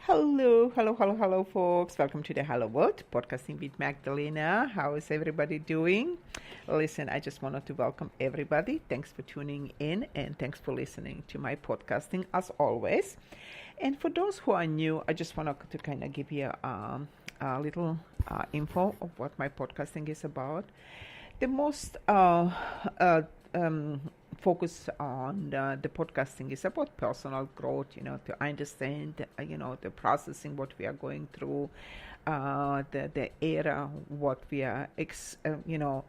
Hello, folks. Welcome to the Hello World, podcasting with Magdalena. How is everybody doing? Listen, I just wanted to welcome everybody. Thanks for tuning in and thanks for listening to my podcasting as always. And for those who are new, I just wanted to kind of give you a little info of what my podcasting is about. The most focus on the podcasting is about personal growth, to understand, the processing, what we are going through, the era, what we are,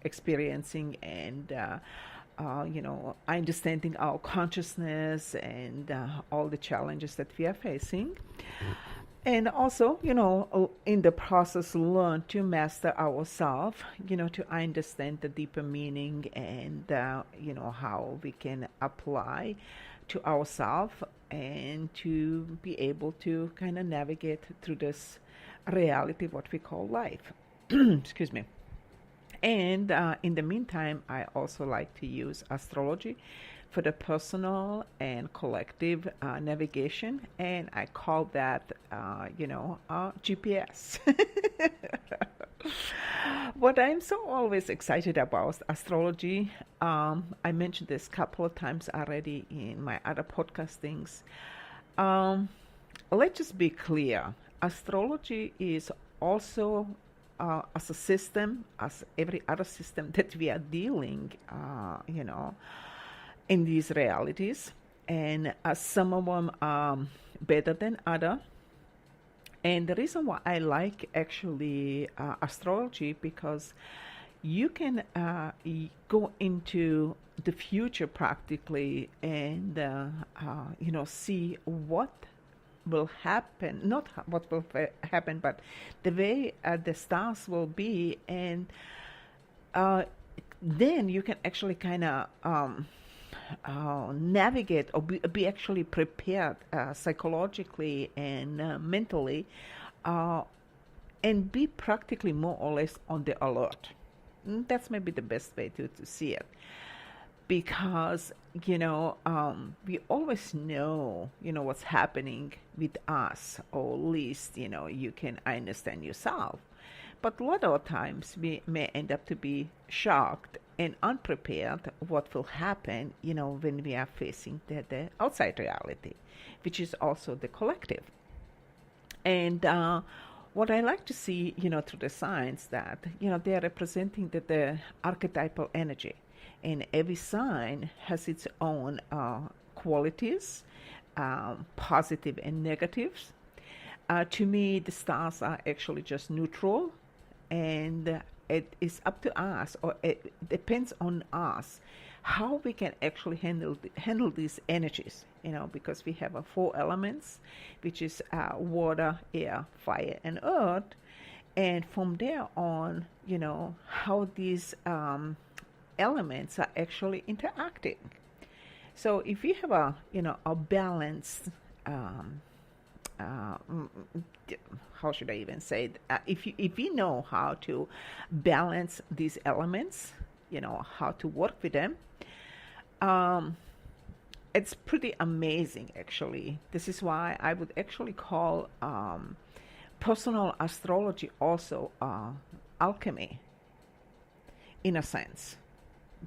experiencing, and, understanding our consciousness and all the challenges that we are facing. And also, in the process, learn to master ourselves, to understand the deeper meaning and, how we can apply to ourselves and to be able to kind of navigate through this reality, what we call life. Excuse me. And in the meantime, I also like to use astrology for the personal and collective navigation, and I call that, GPS. What I'm so always excited about astrology, I mentioned this a couple of times already in my other podcastings. Let's just be clear. Astrology is also as a system, as every other system that we are dealing, in these realities, and some of them are better than other. And the reason why I like actually astrology, because you can go into the future practically and see what will happen, not what will happen, but the way the stars will be, and then you can actually kind of navigate or be actually prepared psychologically and mentally, and be practically more or less on the alert. That's maybe the best way to see it, because we always know what's happening with us, or at least you can understand yourself. But a lot of times we may end up to be shocked and unprepared what will happen, when we are facing the outside reality, which is also the collective. And what I like to see, through the signs, that, they are representing the archetypal energy. And every sign has its own qualities, positive and negatives. To me, the stars are actually just neutral, and it is up to us, or it depends on us, how we can actually handle these energies. Because we have 4 elements, which is water, air, fire, and earth, and from there on, how these elements are actually interacting. So if you have a balanced how should I even say it? If you know how to balance these elements, how to work with them, it's pretty amazing, actually. This is why I would actually call personal astrology also alchemy, in a sense,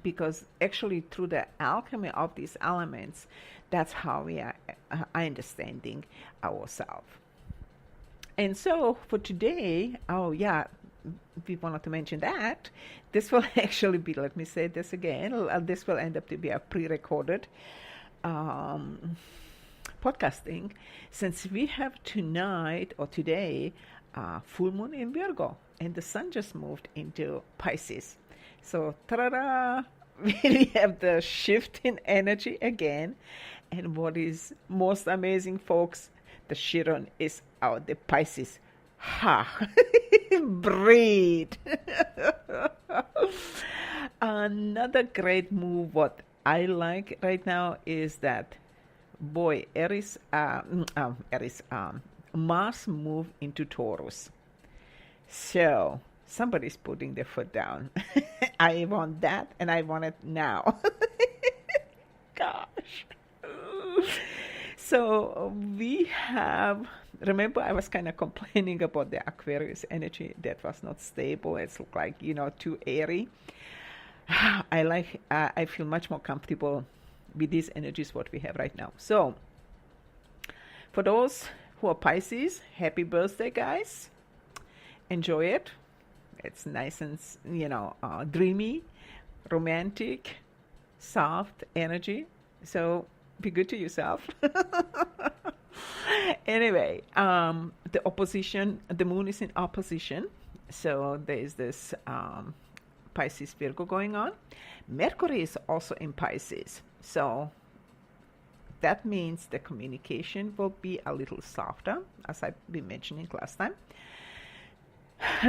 because actually through the alchemy of these elements, that's how we are understanding ourselves. And so for today, we wanted to mention that this will actually be, let me say this again, this will end up to be a pre-recorded podcasting, since we have tonight or today full moon in Virgo, and the sun just moved into Pisces. So, ta-da! We have the shift in energy again. And what is most amazing, folks, the Chiron is out, the Pisces. Ha! Breathe! Another great move, what I like right now, is that, boy, Mars moved into Taurus. So, somebody's putting their foot down. I want that, and I want it now. Gosh. So we have, remember I was kind of complaining about the Aquarius energy that was not stable. It's like, too airy. I feel much more comfortable with these energies what we have right now. So for those who are Pisces, happy birthday, guys. Enjoy it. It's nice and, dreamy, romantic, soft energy. So be good to yourself. Anyway, the opposition, the moon is in opposition. So there is this Pisces Virgo going on. Mercury is also in Pisces. So that means the communication will be a little softer, as I've been mentioning last time.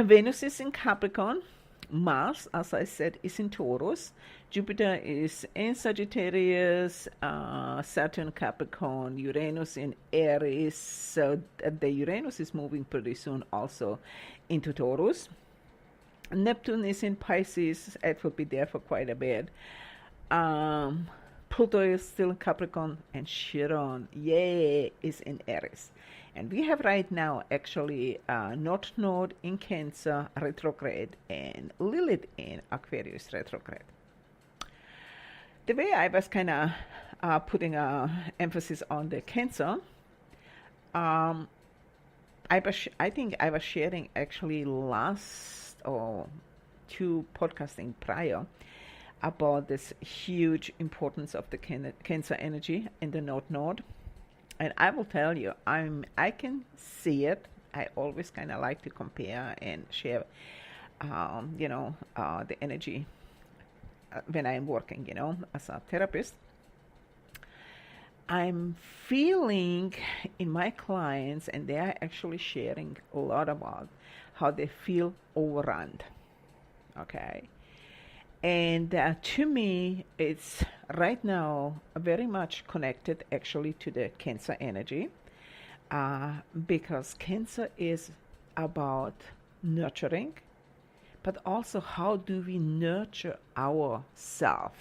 Venus is in Capricorn. Mars, as I said, is in Taurus. Jupiter is in Sagittarius. Saturn, Capricorn. Uranus in Aries. So the Uranus is moving pretty soon also into Taurus. Neptune is in Pisces. It will be there for quite a bit. Pluto is still in Capricorn, and Chiron, is in Aries. And we have right now actually North Node in Cancer retrograde and Lilith in Aquarius retrograde. The way I was kind of putting emphasis on the Cancer, I think I was sharing actually last or two podcasting prior about this huge importance of the Cancer energy in the North Node. And I will tell you, I can see it. I always kind of like to compare and share, the energy when I'm working, as a therapist. I'm feeling in my clients, and they are actually sharing a lot about how they feel overrun. Okay. And to me, it's right now very much connected actually to the Cancer energy, because Cancer is about nurturing, but also how do we nurture ourselves.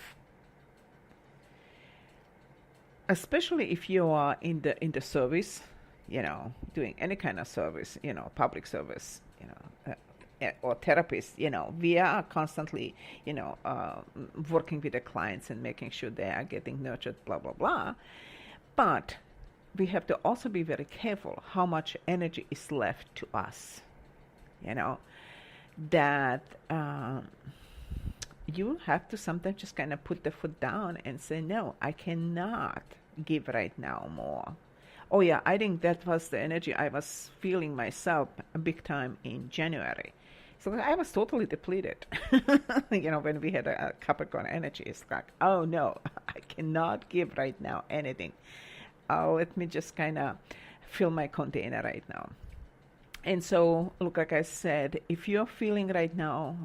Especially if you are in the service, doing any kind of service, public service, or therapists, we are constantly, working with the clients and making sure they are getting nurtured, blah, blah, blah. But we have to also be very careful how much energy is left to us, that you have to sometimes just kind of put the foot down and say, no, I cannot give right now more. Oh yeah, I think that was the energy I was feeling myself a big time in January. So I was totally depleted, when we had a Capricorn energy. It's like, oh no, I cannot give right now anything. Let me just kind of fill my container right now. And so, look, like I said, if you're feeling right now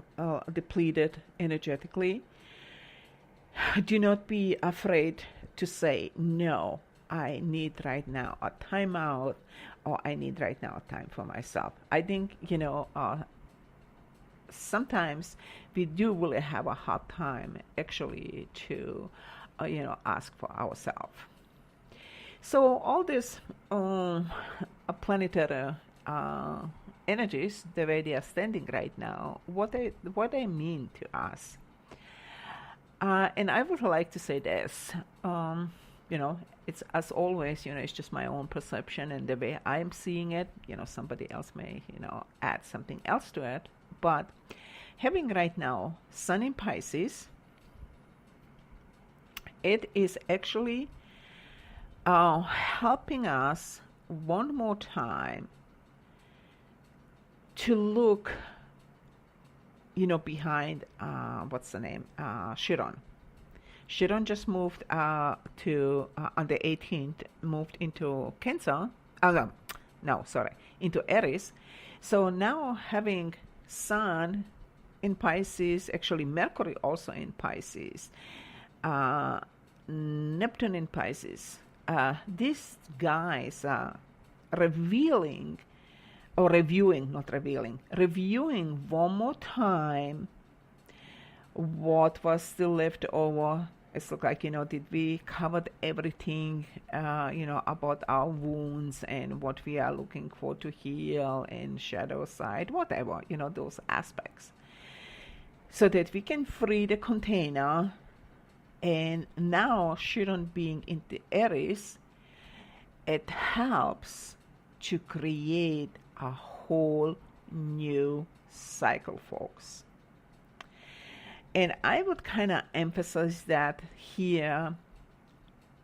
depleted energetically, do not be afraid to say, no, I need right now a timeout, or I need right now a time for myself. I think, sometimes we do really have a hard time actually to, ask for ourselves. So all these planetary energies, the way they are standing right now, what they mean to us. And I would like to say this, it's as always, it's just my own perception and the way I'm seeing it. Somebody else may, add something else to it. But having right now Sun in Pisces, it is actually helping us one more time to look, behind, what's the name? Chiron. Chiron just moved on the 18th, moved into Cancer. Into Aries. So now having Sun in Pisces, actually Mercury also in Pisces, Neptune in Pisces. These guys are reviewing one more time what was still left over It's look like, did we covered everything, about our wounds and what we are looking for to heal and shadow side, whatever, those aspects. So that we can free the container. And now Chiron being in the Aries, it helps to create a whole new cycle, folks. And I would kind of emphasize that here,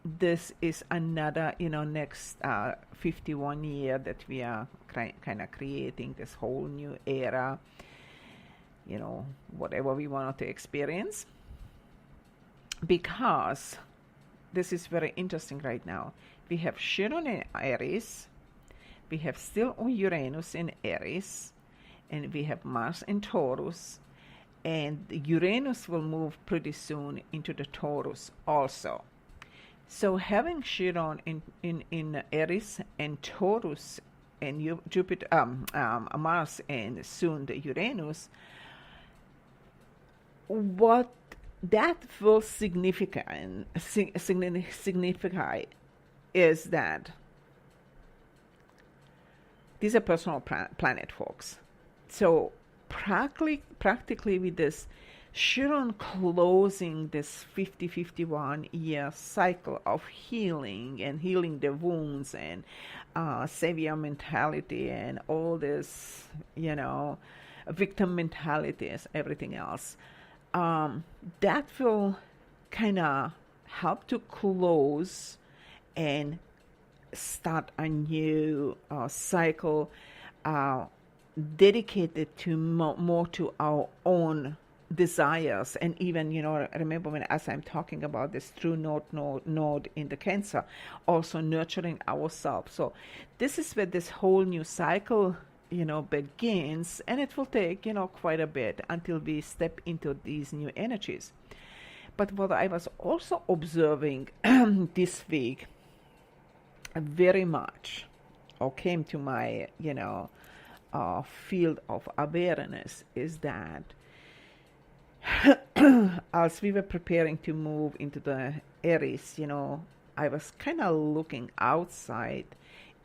this is another, next 51 year that we are kind of creating this whole new era, whatever we want to experience. Because this is very interesting right now. We have Chiron in Aries, we have still Uranus in Aries, and we have Mars in Taurus, and Uranus will move pretty soon into the Taurus also. So having Chiron in Aries and Taurus and Jupiter, Mars, and soon the Uranus, what that will signify is that these are personal planet, folks. So practically with this Chiron closing this 50-51 year cycle of healing the wounds and savior mentality and all this, victim mentalities, everything else, that will kind of help to close and start a new cycle dedicated to more to our own desires. And even, remember when as I'm talking about this true node in the Cancer, also nurturing ourselves. So this is where this whole new cycle begins, and it will take quite a bit until we step into these new energies. But what I was also observing this week very much, or came to my field of awareness, is that as we were preparing to move into the Aries, I was kind of looking outside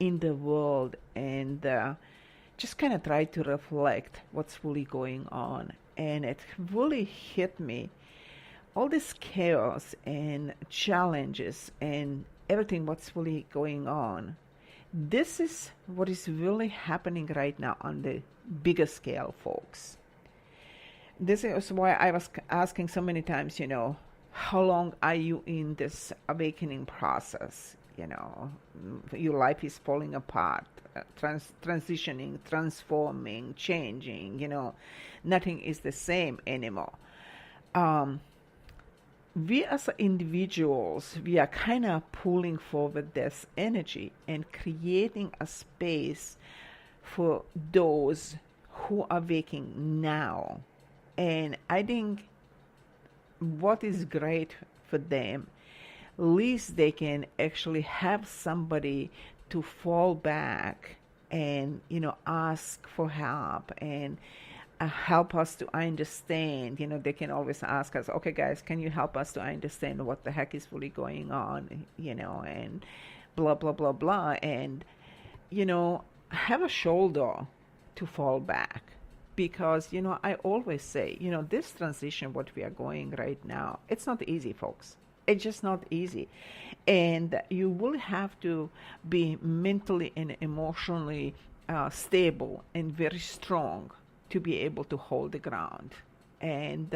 in the world and just kind of try to reflect what's really going on. And it really hit me, all this chaos and challenges and everything what's really going on. This is what is really happening right now on the bigger scale, folks. This is why I was asking so many times, how long are you in this awakening process? Your life is falling apart, transitioning, transforming, changing, nothing is the same anymore. We as individuals, we are kind of pulling forward this energy and creating a space for those who are waking now. And I think what is great for them, at least they can actually have somebody to fall back and, ask for help and help us to understand. They can always ask us, okay, guys, can you help us to understand what the heck is really going on, and blah, blah, blah, blah. And, have a shoulder to fall back. Because, I always say, this transition, what we are going right now, it's not easy, folks. It's just not easy. And you will have to be mentally and emotionally stable and very strong to be able to hold the ground. And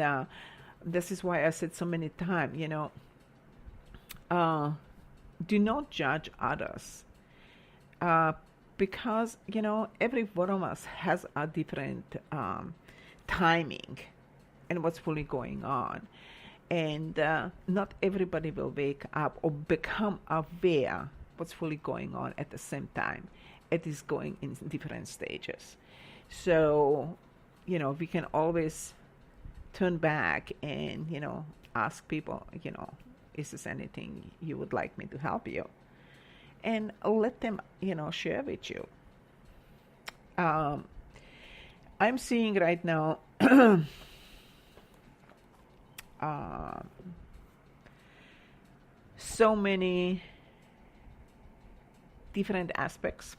this is why I said so many times, do not judge others. Because, every one of us has a different timing and what's really going on. And not everybody will wake up or become aware what's really going on at the same time. It is going in different stages. So, we can always turn back and, ask people, is there anything you would like me to help you? And let them, share with you. I'm seeing right now so many different aspects